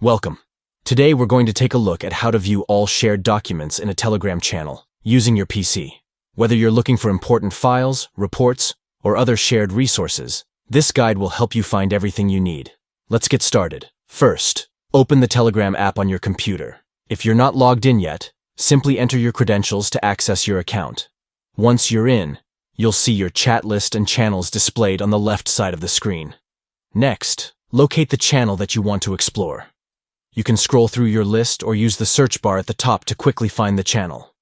Welcome. Today we're going to take a look at how to view all shared documents in a Telegram channel using your PC. Whether you're looking for important files, reports, or other shared resources, this guide will help you find everything you need. Let's get started. First, open the Telegram app on your computer. If you're not logged in yet, simply enter your credentials to access your account. Once you're in, you'll see your chat list and channels displayed on the left side of the screen. Next, locate the channel that you want to explore. You can scroll through your list or use the search bar at the top to quickly find the channel.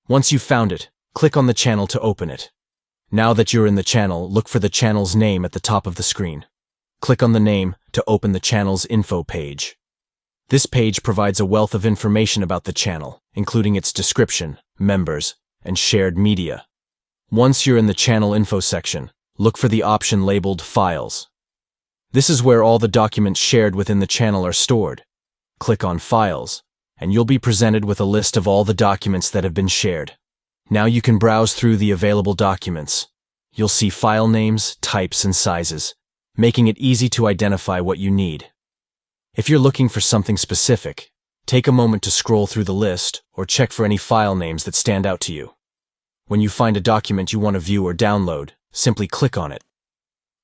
Once you've found it, click on the channel to open it. Now that you're in the channel, look for the channel's name at the top of the screen. Click on the name to open the channel's info page. This page provides a wealth of information about the channel, including its description, members, and shared media. Once you're in the channel info section, look for the option labeled Files. This is where all the documents shared within the channel are stored. Click on Files, and you'll be presented with a list of all the documents that have been shared. Now you can browse through the available documents. You'll see file names, types, and sizes, making it easy to identify what you need. If you're looking for something specific, take a moment to scroll through the list or check for any file names that stand out to you. When you find a document you want to view or download, simply click on it.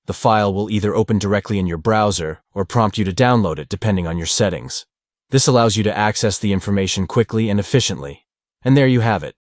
The file will either open directly in your browser or prompt you to download it depending on your settings. This allows you to access the information quickly and efficiently. And there you have it.